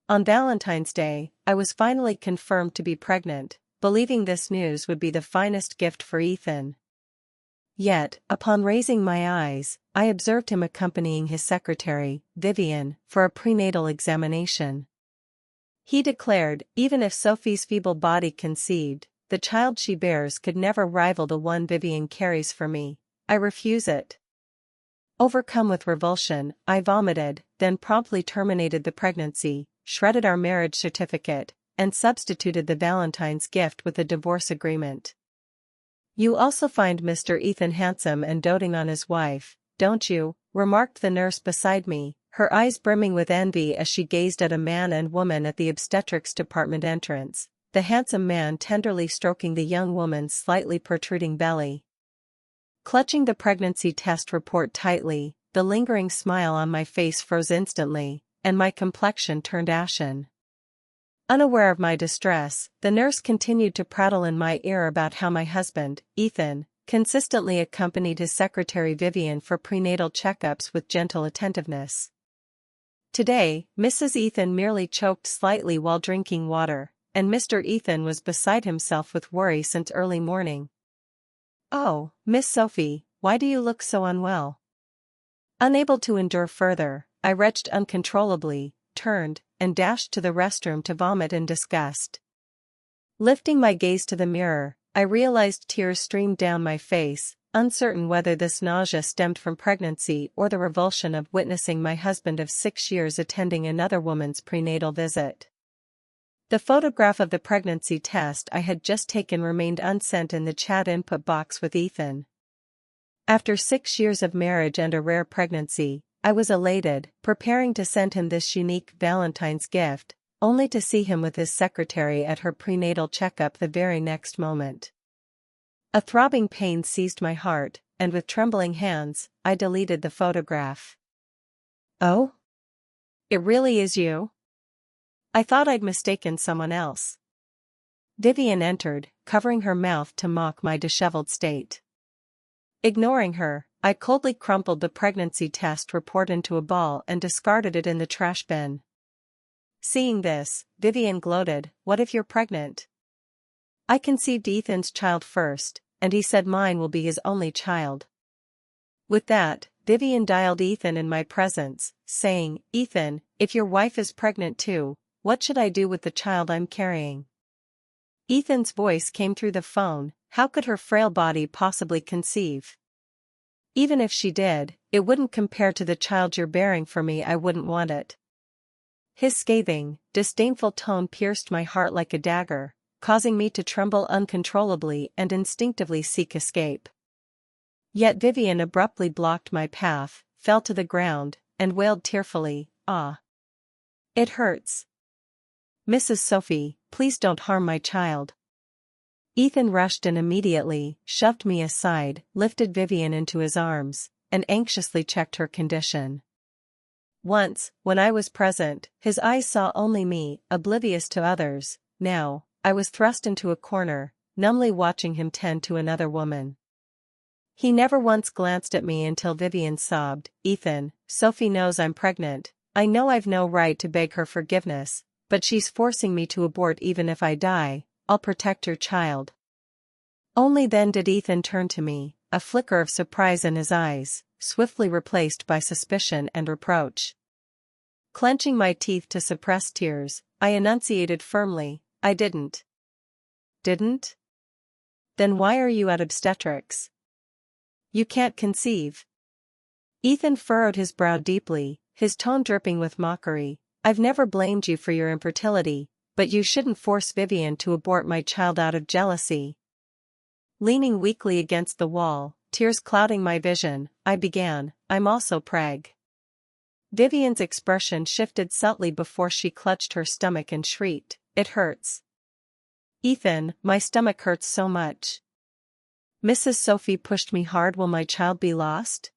On Valentine's Day, I was finally confirmed to be pregnant, believing this news would be the finest gift for Ethan. Yet, upon raising my eyes, I observed him accompanying his secretary, Vivian, for a prenatal examination. He declared, even if Sophie's feeble body conceived, the child she bears could never rival the one Vivian carries for me. I refuse it. Overcome with revulsion, I vomited, then promptly terminated the pregnancy, shredded our marriage certificate, and substituted the Valentine's gift with a divorce agreement. "You also find Mr. Ethan handsome and doting on his wife, don't you?" remarked the nurse beside me, her eyes brimming with envy as she gazed at a man and woman at the obstetrics department entrance, the handsome man tenderly stroking the young woman's slightly protruding belly. Clutching the pregnancy test report tightly, the lingering smile on my face froze instantly, and my complexion turned ashen. Unaware of my distress, the nurse continued to prattle in my ear about how my husband, Ethan, consistently accompanied his secretary Vivian for prenatal checkups with gentle attentiveness. Today, Mrs. Ethan merely choked slightly while drinking water, and Mr. Ethan was beside himself with worry since early morning. "Oh, Miss Sophie, why do you look so unwell?" Unable to endure further, I retched uncontrollably, turned, and dashed to the restroom to vomit in disgust. Lifting my gaze to the mirror, I realized tears streamed down my face, uncertain whether this nausea stemmed from pregnancy or the revulsion of witnessing my husband of 6 years attending another woman's prenatal visit. The photograph of the pregnancy test I had just taken remained unsent in the chat input box with Ethan. After 6 years of marriage and a rare pregnancy, I was elated, preparing to send him this unique Valentine's gift, only to see him with his secretary at her prenatal checkup the very next moment. A throbbing pain seized my heart, and with trembling hands, I deleted the photograph. "Oh? It really is you? I thought I'd mistaken someone else." Vivian entered, covering her mouth to mock my disheveled state. Ignoring her, I coldly crumpled the pregnancy test report into a ball and discarded it in the trash bin. Seeing this, Vivian gloated, "What if you're pregnant? I conceived Ethan's child first, and he said mine will be his only child." With that, Vivian dialed Ethan in my presence, saying, "Ethan, if your wife is pregnant too, what should I do with the child I'm carrying?" Ethan's voice came through the phone. How could her frail body possibly conceive? "Even if she did, it wouldn't compare to the child you're bearing for me. I wouldn't want it." His scathing, disdainful tone pierced my heart like a dagger, causing me to tremble uncontrollably and instinctively seek escape. Yet Vivian abruptly blocked my path, fell to the ground, and wailed tearfully, "Ah! It hurts. Mrs. Sophie, please don't harm my child." Ethan rushed in immediately, shoved me aside, lifted Vivian into his arms, and anxiously checked her condition. Once, when I was present, his eyes saw only me, oblivious to others. Now, I was thrust into a corner, numbly watching him tend to another woman. He never once glanced at me until Vivian sobbed, "Ethan, Sophie knows I'm pregnant. I know I've no right to beg her forgiveness, but she's forcing me to abort. Even if I die, I'll protect your child." Only then did Ethan turn to me, a flicker of surprise in his eyes, swiftly replaced by suspicion and reproach. Clenching my teeth to suppress tears, I enunciated firmly, "I didn't." "Didn't? Then why are you at obstetrics? You can't conceive." Ethan furrowed his brow deeply, his tone dripping with mockery. "I've never blamed you for your infertility, but you shouldn't force Vivian to abort my child out of jealousy." Leaning weakly against the wall, tears clouding my vision, I began, "I'm also preg." Vivian's expression shifted subtly before she clutched her stomach and shrieked, "It hurts. Ethan, my stomach hurts so much. Mrs. Sophie pushed me hard. Will my child be lost?"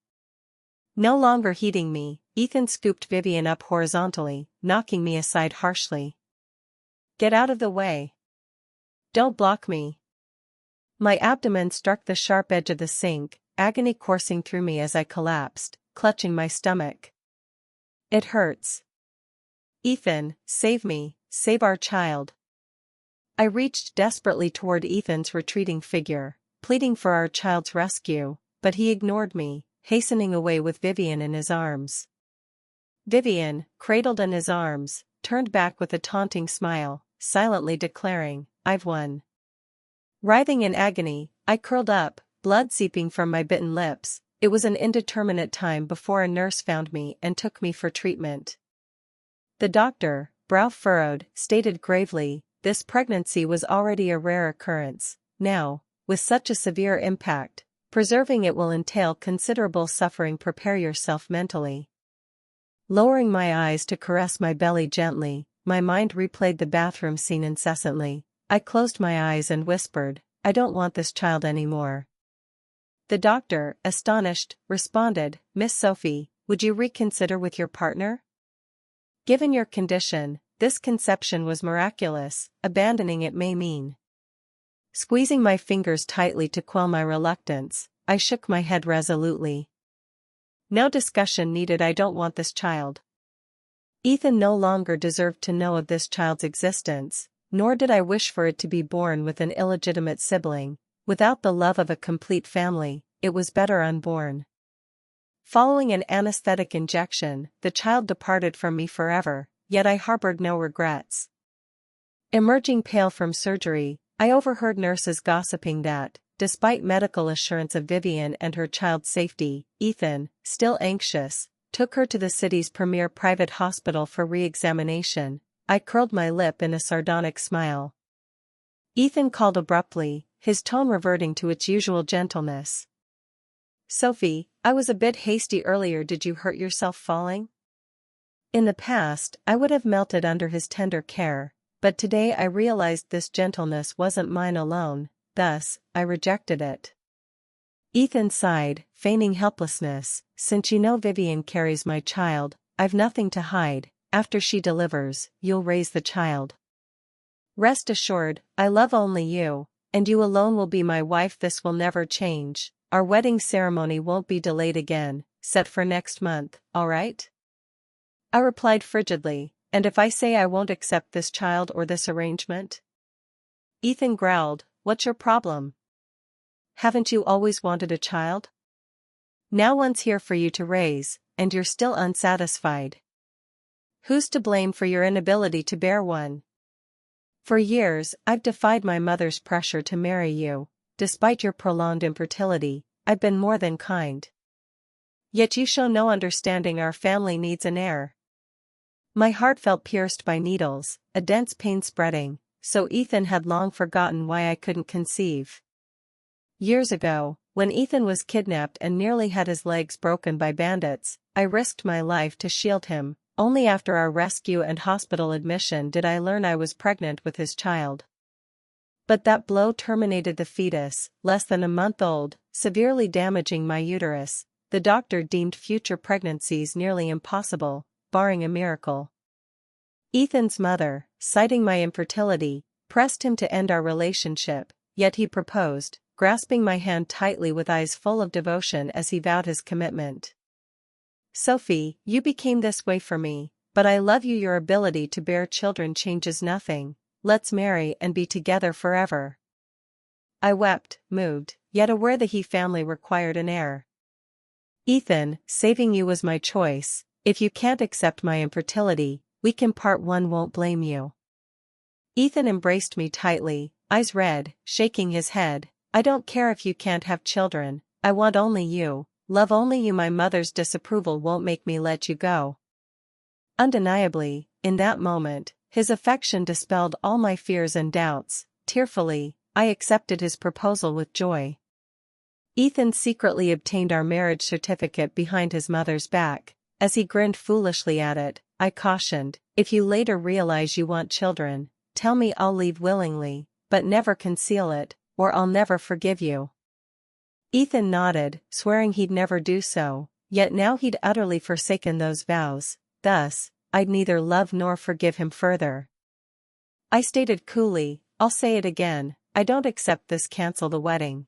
No longer heeding me, Ethan scooped Vivian up horizontally, knocking me aside harshly. "Get out of the way. Don't block me." My abdomen struck the sharp edge of the sink, agony coursing through me as I collapsed, clutching my stomach. "It hurts. Ethan, save me, save our child. I reached desperately toward Ethan's retreating figure, pleading for our child's rescue, but he ignored me, hastening away with Vivian in his arms. Vivian, cradled in his arms, turned back with a taunting smile, silently declaring, "I've won." Writhing in agony, I curled up, blood seeping from my bitten lips. It was an indeterminate time before a nurse found me and took me for treatment. The doctor, brow furrowed, stated gravely, "This pregnancy was already a rare occurrence. Now, with such a severe impact, preserving it will entail considerable suffering. Prepare yourself mentally." Lowering my eyes to caress my belly gently, my mind replayed the bathroom scene incessantly. I closed my eyes and whispered, "I don't want this child anymore." The doctor, astonished, responded, "Miss Sophie, would you reconsider with your partner? Given your condition, this conception was miraculous, abandoning it may mean." Squeezing my fingers tightly to quell my reluctance, I shook my head resolutely. "No discussion needed. I don't want this child." Ethan no longer deserved to know of this child's existence, nor did I wish for it to be born with an illegitimate sibling. Without the love of a complete family, it was better unborn. Following an anesthetic injection, the child departed from me forever, yet I harbored no regrets. Emerging pale from surgery, I overheard nurses gossiping that, despite medical assurance of Vivian and her child's safety, Ethan, still anxious, took her to the city's premier private hospital for re-examination. I curled my lip in a sardonic smile. Ethan called abruptly, his tone reverting to its usual gentleness. "Sophie, I was a bit hasty earlier. Did you hurt yourself falling?" In the past, I would have melted under his tender care, but today I realized this gentleness wasn't mine alone, thus, I rejected it. Ethan sighed, feigning helplessness, "Since you know Vivian carries my child, I've nothing to hide. After she delivers, you'll raise the child. Rest assured, I love only you, and you alone will be my wife. This will never change. Our wedding ceremony won't be delayed again, set for next month, all right?" I replied frigidly, "And if I say I won't accept this child or this arrangement?" Ethan growled, "What's your problem? Haven't you always wanted a child? Now one's here for you to raise, and you're still unsatisfied. Who's to blame for your inability to bear one? For years, I've defied my mother's pressure to marry you. Despite your prolonged infertility, I've been more than kind. Yet you show no understanding. Our family needs an heir." My heart felt pierced by needles, a dense pain spreading, so Ethan had long forgotten why I couldn't conceive. Years ago, when Ethan was kidnapped and nearly had his legs broken by bandits, I risked my life to shield him. Only after our rescue and hospital admission did I learn I was pregnant with his child. But that blow terminated the fetus, less than a month old, severely damaging my uterus. The doctor deemed future pregnancies nearly impossible, barring a miracle. Ethan's mother, citing my infertility, pressed him to end our relationship, yet he proposed, grasping my hand tightly with eyes full of devotion as he vowed his commitment. "Sophie, you became this way for me, but I love you. Your ability to bear children changes nothing. Let's marry and be together forever." I wept, moved, yet aware the He family required an heir. "Ethan, saving you was my choice. If you can't accept my infertility, we can part. One won't blame you." Ethan embraced me tightly, eyes red, shaking his head. "I don't care if you can't have children. I want only you. Love only you. My mother's disapproval won't make me let you go." Undeniably, in that moment, his affection dispelled all my fears and doubts. Tearfully, I accepted his proposal with joy. Ethan secretly obtained our marriage certificate behind his mother's back. As he grinned foolishly at it, I cautioned, "If you later realize you want children, tell me. I'll leave willingly, but never conceal it, or I'll never forgive you." Ethan nodded, swearing he'd never do so, yet now he'd utterly forsaken those vows. Thus, I'd neither love nor forgive him further. I stated coolly, "I'll say it again, I don't accept this. Cancel the wedding."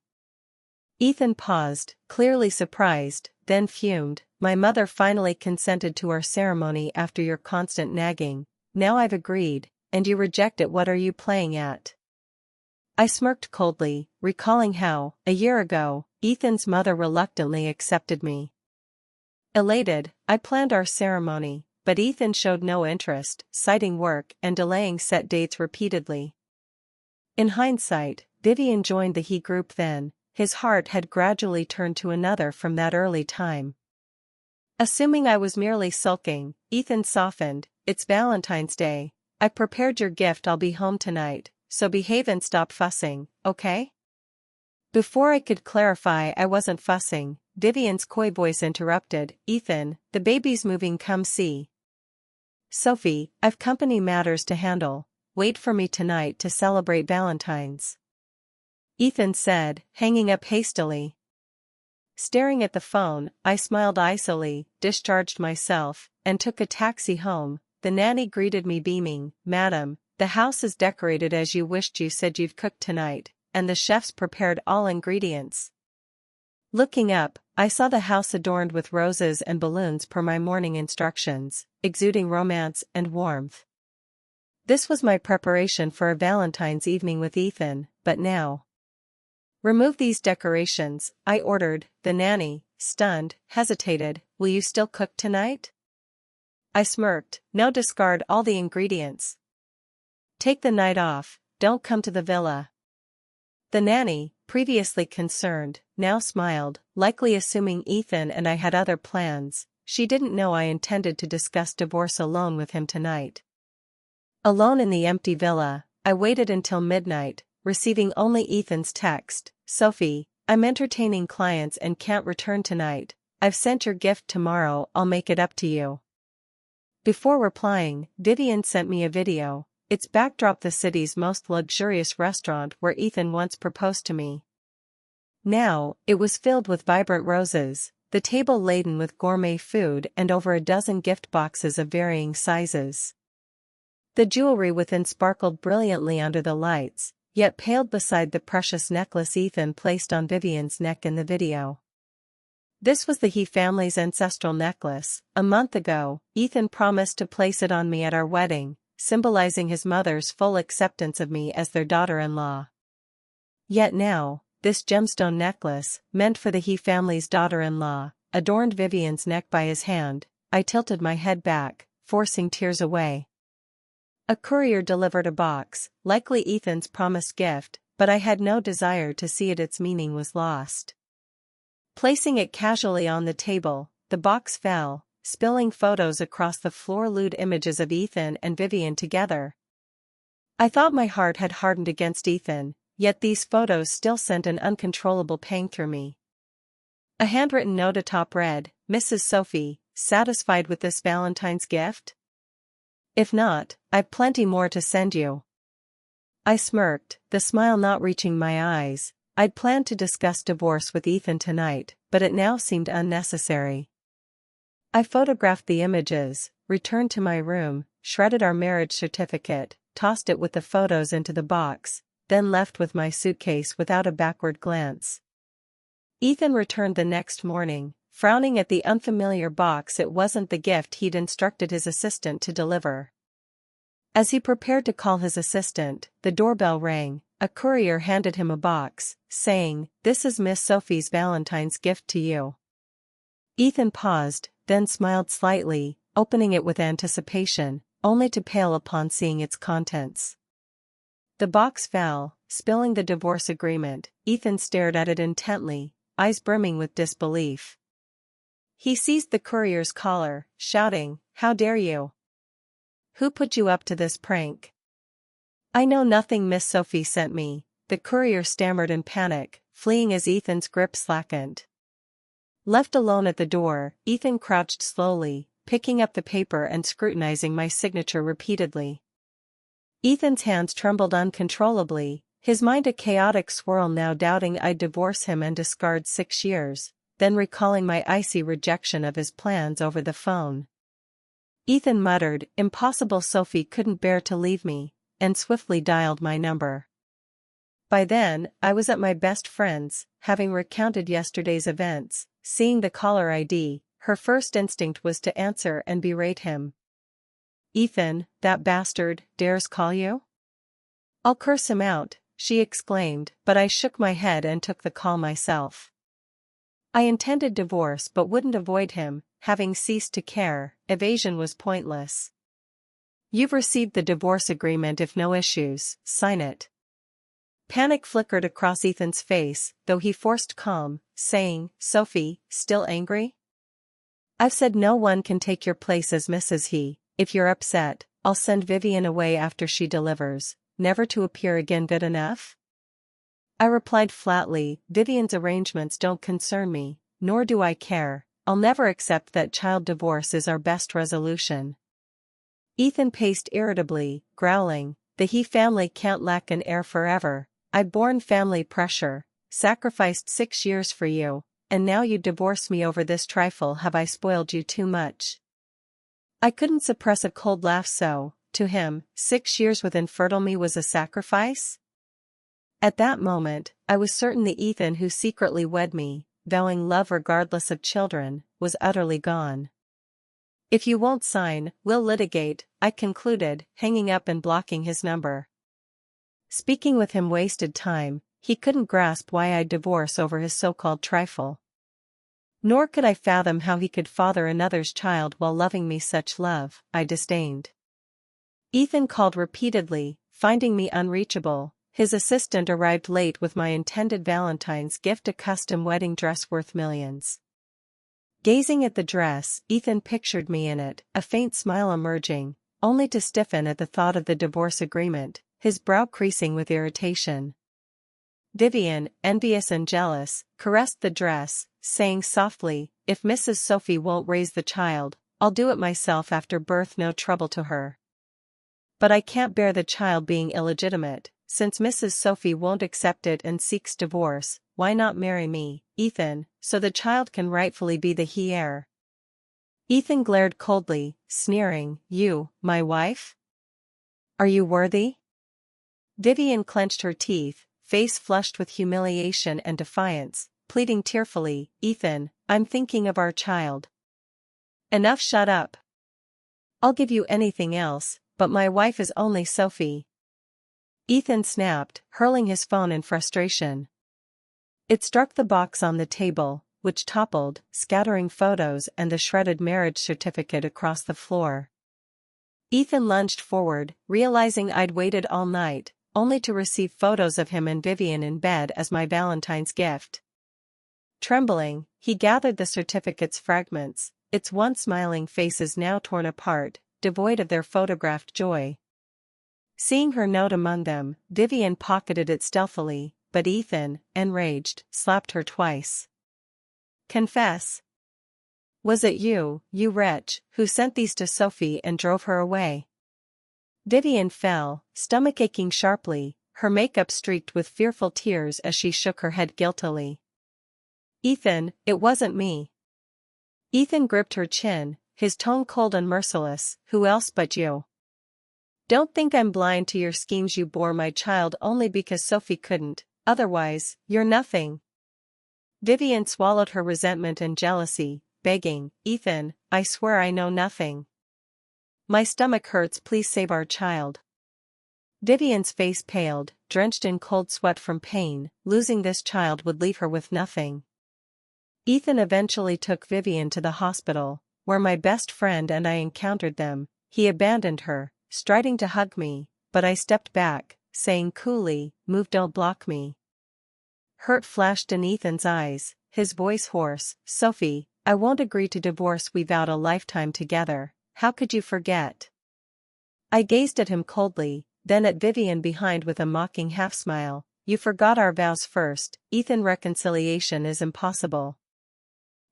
Ethan paused, clearly surprised, then fumed, "My mother finally consented to our ceremony after your constant nagging. Now I've agreed, and you reject it. What are you playing at?" I smirked coldly, recalling how, a year ago, Ethan's mother reluctantly accepted me. Elated, I planned our ceremony, but Ethan showed no interest, citing work and delaying set dates repeatedly. In hindsight, Vivian joined the he group then. His heart had gradually turned to another from that early time. Assuming I was merely sulking, Ethan softened. "It's Valentine's Day. I prepared your gift. I'll be home tonight, so behave and stop fussing, okay?" Before I could clarify I wasn't fussing, Vivian's coy voice interrupted. "Ethan, the baby's moving. Come see." "Sophie, I've company matters to handle. Wait for me tonight to celebrate Valentine's," Ethan said, hanging up hastily. Staring at the phone, I smiled icily, discharged myself, and took a taxi home. The nanny greeted me beaming. "Madam, the house is decorated as you wished. You said you'd cook tonight, and the chefs prepared all ingredients." Looking up, I saw the house adorned with roses and balloons per my morning instructions, exuding romance and warmth. This was my preparation for a Valentine's evening with Ethan, but now. "Remove these decorations," I ordered. The nanny, stunned, hesitated. "Will you still cook tonight?" I smirked. "No, discard all the ingredients. Take the night off, don't come to the villa." The nanny, previously concerned, now smiled, likely assuming Ethan and I had other plans. She didn't know I intended to discuss divorce alone with him tonight. Alone in the empty villa, I waited until midnight, receiving only Ethan's text. "Sophie, I'm entertaining clients and can't return tonight. I've sent your gift tomorrow. I'll make it up to you." Before replying, Vivian sent me a video. Its backdrop the city's most luxurious restaurant where Ethan once proposed to me. Now, it was filled with vibrant roses, the table laden with gourmet food and over a dozen gift boxes of varying sizes. The jewelry within sparkled brilliantly under the lights, yet paled beside the precious necklace Ethan placed on Vivian's neck in the video. This was the He family's ancestral necklace. A month ago, Ethan promised to place it on me at our wedding, symbolizing his mother's full acceptance of me as their daughter-in-law. Yet now, this gemstone necklace, meant for the He family's daughter-in-law, adorned Vivian's neck. By his hand, I tilted my head back, forcing tears away. A courier delivered a box, likely Ethan's promised gift, but I had no desire to see it. Its meaning was lost. Placing it casually on the table, the box fell, spilling photos across the floor. Lewd images of Ethan and Vivian together. I thought my heart had hardened against Ethan, yet these photos still sent an uncontrollable pang through me. A handwritten note atop read, "Mrs. Sophie, satisfied with this Valentine's gift? If not, I've plenty more to send you." I smirked, the smile not reaching my eyes. I'd planned to discuss divorce with Ethan tonight, but it now seemed unnecessary. I photographed the images, returned to my room, shredded our marriage certificate, tossed it with the photos into the box, then left with my suitcase without a backward glance. Ethan returned the next morning, frowning at the unfamiliar box. It wasn't the gift he'd instructed his assistant to deliver. As he prepared to call his assistant, the doorbell rang. A courier handed him a box, saying, "This is Miss Sophie's Valentine's gift to you." Ethan paused, then smiled slightly, opening it with anticipation, only to pale upon seeing its contents. The box fell, spilling the divorce agreement. Ethan stared at it intently, eyes brimming with disbelief. He seized the courier's collar, shouting, "How dare you? Who put you up to this prank?" "I know nothing. Miss Sophie sent me," the courier stammered in panic, fleeing as Ethan's grip slackened. Left alone at the door, Ethan crouched slowly, picking up the paper and scrutinizing my signature repeatedly. Ethan's hands trembled uncontrollably, his mind a chaotic swirl, now doubting I'd divorce him and discard 6 years, then recalling my icy rejection of his plans over the phone. Ethan muttered, "Impossible. Sophie couldn't bear to leave me," and swiftly dialed my number. By then, I was at my best friend's, having recounted yesterday's events, seeing the caller ID, her first instinct was to answer and berate him. "Ethan, that bastard, dares call you?" "I'll curse him out," she exclaimed, but I shook my head and took the call myself. I intended divorce but wouldn't avoid him, having ceased to care. Evasion was pointless. "You've received the divorce agreement. If no issues, sign it." Panic flickered across Ethan's face, though he forced calm, saying, "Sophie, still angry? I've said no one can take your place as Mrs. He. If you're upset, I'll send Vivian away after she delivers, never to appear again. Good enough?" I replied flatly, "Vivian's arrangements don't concern me, nor do I care. I'll never accept that child divorce is our best resolution." Ethan paced irritably, growling, "The He family can't lack an heir forever. I've borne family pressure, sacrificed 6 years for you, and now you divorce me over this trifle. Have I spoiled you too much?" I couldn't suppress a cold laugh. So, to him, 6 years with infertile me was a sacrifice? At that moment, I was certain the Ethan who secretly wed me, vowing love regardless of children, was utterly gone. "If you won't sign, we'll litigate," I concluded, hanging up and blocking his number. Speaking with him wasted time. He couldn't grasp why I'd divorce over his so-called trifle. Nor could I fathom how he could father another's child while loving me. Such love, I disdained. Ethan called repeatedly, finding me unreachable. His assistant arrived late with my intended Valentine's gift, a custom wedding dress worth millions. Gazing at the dress, Ethan pictured me in it, a faint smile emerging, only to stiffen at the thought of the divorce agreement, his brow creasing with irritation. Vivian, envious and jealous, caressed the dress, saying softly, "If Mrs. Sophie won't raise the child, I'll do it myself after birth. No trouble to her." "But I can't bear the child being illegitimate. Since Mrs. Sophie won't accept it and seeks divorce, why not marry me, Ethan, so the child can rightfully be the he heir?" Ethan glared coldly, sneering, "You, my wife? Are you worthy?" Vivian clenched her teeth, face flushed with humiliation and defiance, pleading tearfully, "Ethan, I'm thinking of our child." "Enough, shut up. I'll give you anything else, but my wife is only Sophie." Ethan snapped, hurling his phone in frustration. It struck the box on the table, which toppled, scattering photos and the shredded marriage certificate across the floor. Ethan lunged forward, realizing I'd waited all night, only to receive photos of him and Vivian in bed as my Valentine's gift. Trembling, he gathered the certificate's fragments, its once smiling faces now torn apart, devoid of their photographed joy. Seeing her note among them, Vivian pocketed it stealthily, but Ethan, enraged, slapped her twice. "Confess. Was it you, you wretch, who sent these to Sophie and drove her away?" Vivian fell, stomach aching sharply, her makeup streaked with fearful tears as she shook her head guiltily. "Ethan, it wasn't me." Ethan gripped her chin, his tone cold and merciless. "Who else but you? Don't think I'm blind to your schemes. You bore my child only because Sophie couldn't, otherwise, you're nothing." Vivian swallowed her resentment and jealousy, begging, "Ethan, I swear I know nothing. My stomach hurts. Please save our child." Vivian's face paled, drenched in cold sweat from pain. Losing this child would leave her with nothing. Ethan eventually took Vivian to the hospital, where my best friend and I encountered them. He abandoned her, striding to hug me, but I stepped back, saying coolly, "Move, don't block me." Hurt flashed in Ethan's eyes, his voice hoarse. "Sophie, I won't agree to divorce. We vowed a lifetime together. How could you forget?" I gazed at him coldly, then at Vivian behind with a mocking half-smile. "You forgot our vows first, Ethan. Reconciliation is impossible."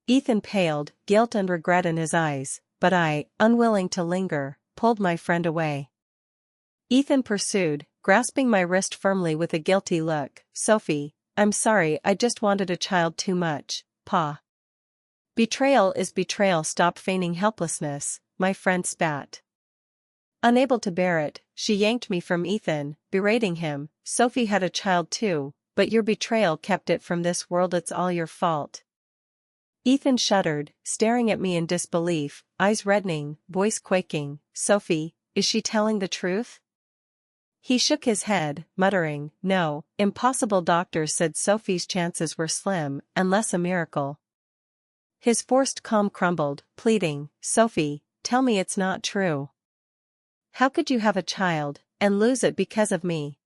Ethan paled, guilt and regret in his eyes, but I, unwilling to linger, pulled my friend away. Ethan pursued, grasping my wrist firmly with a guilty look. "Sophie, I'm sorry. I just wanted a child too much, Pa." "Betrayal is betrayal. Stop feigning helplessness," my friend spat. Unable to bear it, she yanked me from Ethan, berating him. "Sophie had a child too, but your betrayal kept it from this world. It's all your fault." Ethan shuddered, staring at me in disbelief, eyes reddening, voice quaking. Sophie, is she telling the truth? He shook his head, muttering, no, impossible. Doctors said Sophie's chances were slim, unless a miracle. His forced calm crumbled, pleading, Sophie, tell me it's not true. How could you have a child, and lose it because of me?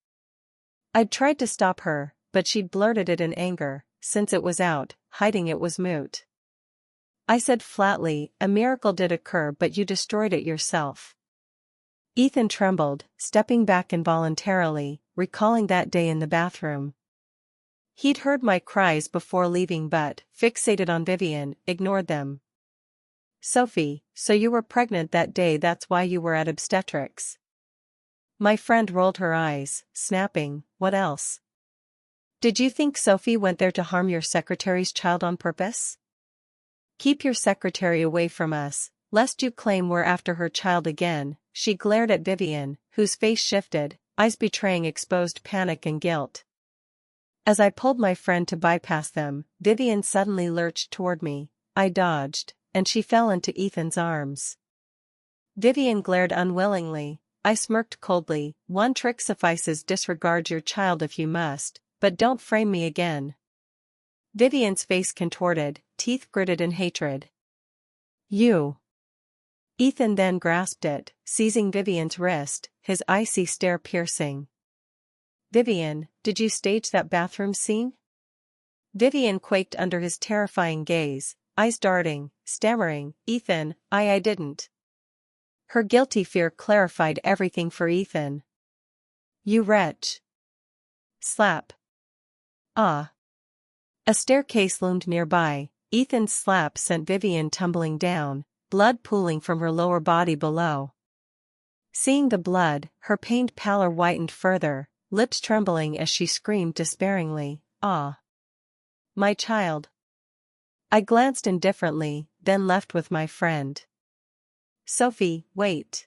I'd tried to stop her, but she'd blurted it in anger. Since it was out, hiding it was moot. I said flatly, a miracle did occur, but you destroyed it yourself. Ethan trembled, stepping back involuntarily, recalling that day in the bathroom. He'd heard my cries before leaving but, fixated on Vivian, ignored them. Sophie, so you were pregnant that day, that's why you were at obstetrics. My friend rolled her eyes, snapping, what else? Did you think Sophie went there to harm your secretary's child on purpose? Keep your secretary away from us, lest you claim we're after her child again. She glared at Vivian, whose face shifted, eyes betraying exposed panic and guilt. As I pulled my friend to bypass them, Vivian suddenly lurched toward me. I dodged, and she fell into Ethan's arms. Vivian glared unwillingly. I smirked coldly. One trick suffices. Disregard your child if you must, but don't frame me again. Vivian's face contorted, teeth gritted in hatred. You. Ethan then grasped it, seizing Vivian's wrist, his icy stare piercing. Vivian, did you stage that bathroom scene? Vivian quaked under his terrifying gaze, eyes darting, stammering, Ethan, I didn't. Her guilty fear clarified everything for Ethan. You wretch. Slap. Ah. A staircase loomed nearby. Ethan's slap sent Vivian tumbling down, blood pooling from her lower body below. Seeing the blood, her pained pallor whitened further, lips trembling as she screamed despairingly, ah. My child. I glanced indifferently, then left with my friend. Sophie, wait.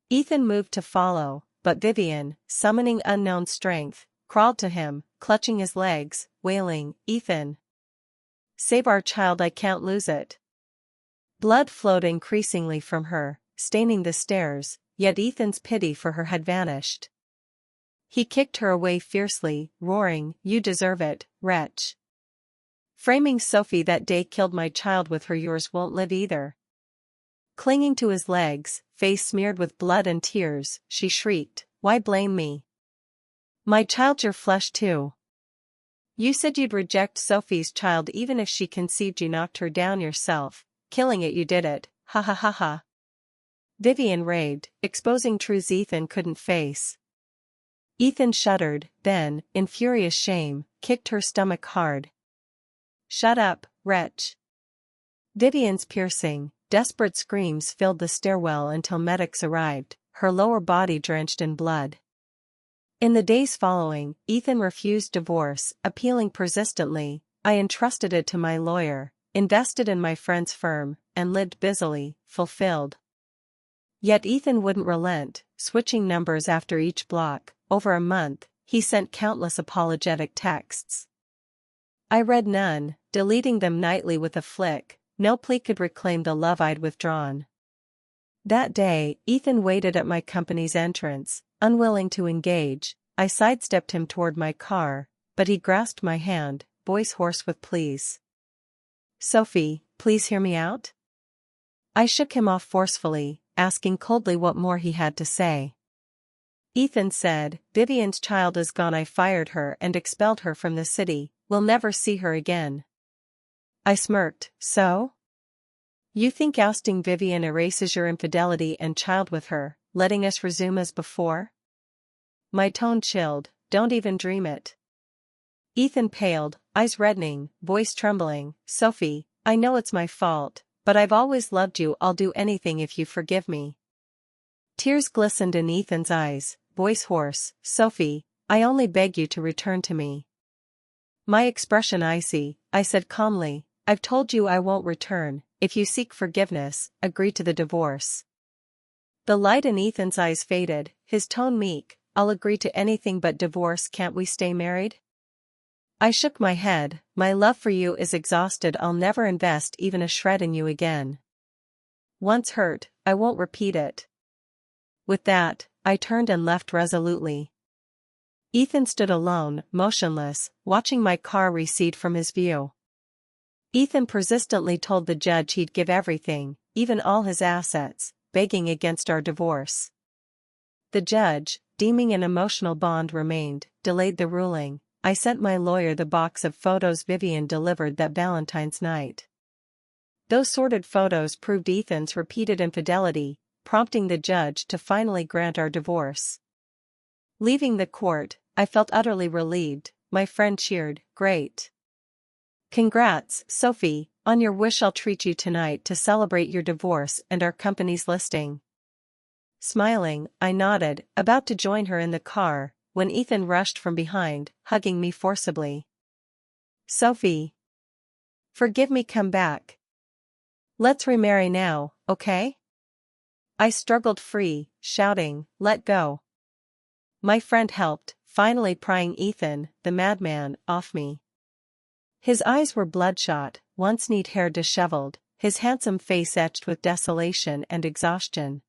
Ethan moved to follow, but Vivian, summoning unknown strength, crawled to him, clutching his legs, wailing, Ethan. Save our child, I can't lose it. Blood flowed increasingly from her, staining the stairs, yet Ethan's pity for her had vanished. He kicked her away fiercely, roaring, you deserve it, wretch. Framing Sophie that day killed my child with her, yours won't live either. Clinging to his legs, face smeared with blood and tears, she shrieked, why blame me? My child's your flesh too. You said you'd reject Sophie's child even if she conceived. You knocked her down yourself, killing it. You did it, ha ha ha ha. Vivian raved, exposing truths Ethan couldn't face. Ethan shuddered, then, in furious shame, kicked her stomach hard. Shut up, wretch. Vivian's piercing, desperate screams filled the stairwell until medics arrived, her lower body drenched in blood. In the days following, Ethan refused divorce, appealing persistently. I entrusted it to my lawyer, invested in my friend's firm, and lived busily, fulfilled. Yet Ethan wouldn't relent, switching numbers after each block. Over a month, he sent countless apologetic texts. I read none, deleting them nightly with a flick. No plea could reclaim the love I'd withdrawn. That day, Ethan waited at my company's entrance, unwilling to engage. I sidestepped him toward my car, but he grasped my hand, voice hoarse with pleas. Sophie, please hear me out? I shook him off forcefully, asking coldly what more he had to say. Ethan said, Vivian's child is gone. I fired her and expelled her from the city. We'll never see her again. I smirked, so? You think ousting Vivian erases your infidelity and child with her, letting us resume as before? My tone chilled, don't even dream it. Ethan paled, eyes reddening, voice trembling, Sophie, I know it's my fault, but I've always loved you. I'll do anything if you forgive me. Tears glistened in Ethan's eyes, voice hoarse, Sophie, I only beg you to return to me. My expression icy, I said calmly, I've told you I won't return. If you seek forgiveness, agree to the divorce. The light in Ethan's eyes faded, his tone meek, I'll agree to anything but divorce. Can't we stay married? I shook my head. My love for you is exhausted. I'll never invest even a shred in you again. Once hurt, I won't repeat it. With that, I turned and left resolutely. Ethan stood alone, motionless, watching my car recede from his view. Ethan persistently told the judge he'd give everything, even all his assets, begging against our divorce. The judge, deeming an emotional bond remained, delayed the ruling. I sent my lawyer the box of photos Vivian delivered that Valentine's night. Those sordid photos proved Ethan's repeated infidelity, prompting the judge to finally grant our divorce. Leaving the court, I felt utterly relieved. My friend cheered, "Great. Congrats, Sophie, on your wish. I'll treat you tonight to celebrate your divorce and our company's listing." Smiling, I nodded, about to join her in the car, when Ethan rushed from behind, hugging me forcibly. "Sophie. Forgive me, come back. Let's remarry now, okay?" I struggled free, shouting, "Let go." My friend helped, finally prying Ethan, the madman, off me. His eyes were bloodshot, once neat hair disheveled, his handsome face etched with desolation and exhaustion.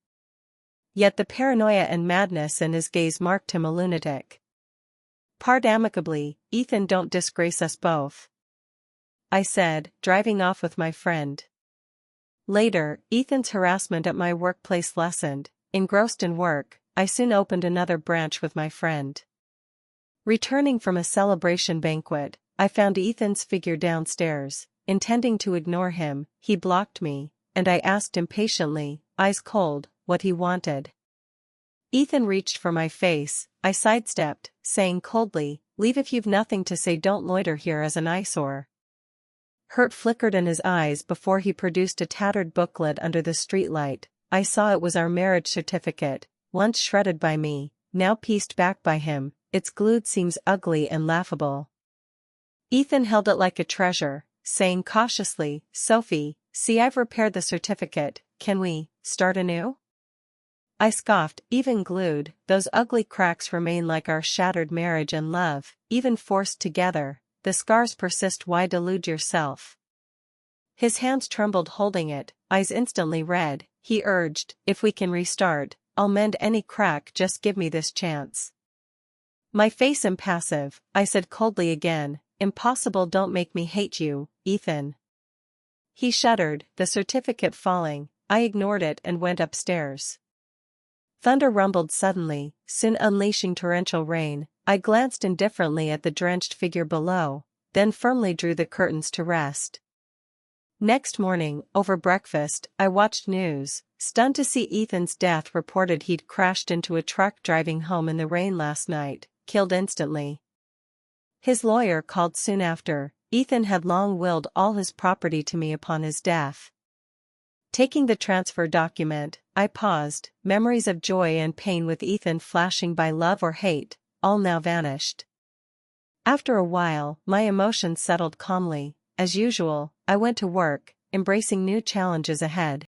Yet the paranoia and madness in his gaze marked him a lunatic. "Part amicably, Ethan, don't disgrace us both," I said, driving off with my friend. Later, Ethan's harassment at my workplace lessened. Engrossed in work, I soon opened another branch with my friend. Returning from a celebration banquet, I found Ethan's figure downstairs. Intending to ignore him, he blocked me, and I asked impatiently, eyes cold, what he wanted. Ethan reached for my face. I sidestepped, saying coldly, "Leave if you've nothing to say. Don't loiter here as an eyesore." Hurt flickered in his eyes before he produced a tattered booklet under the streetlight. I saw it was our marriage certificate, once shredded by me, now pieced back by him. Its glued seams ugly and laughable. Ethan held it like a treasure, saying cautiously, "Sophie, see, I've repaired the certificate. Can we start anew?" I scoffed, "Even glued, those ugly cracks remain like our shattered marriage and love, even forced together. The scars persist. Why delude yourself?" His hands trembled holding it, eyes instantly red. He urged, "If we can restart, I'll mend any crack. Just give me this chance." My face impassive, I said coldly again, "Impossible. Don't make me hate you, Ethan." He shuddered, the certificate falling. I ignored it and went upstairs. Thunder rumbled suddenly, soon unleashing torrential rain. I glanced indifferently at the drenched figure below, then firmly drew the curtains to rest. Next morning, over breakfast, I watched news, stunned to see Ethan's death reported. He'd crashed into a truck driving home in the rain last night, killed instantly. His lawyer called soon after. Ethan had long willed all his property to me upon his death. Taking the transfer document, I paused, memories of joy and pain with Ethan flashing by. Love or hate, all now vanished. After a while, my emotions settled calmly. As usual, I went to work, embracing new challenges ahead.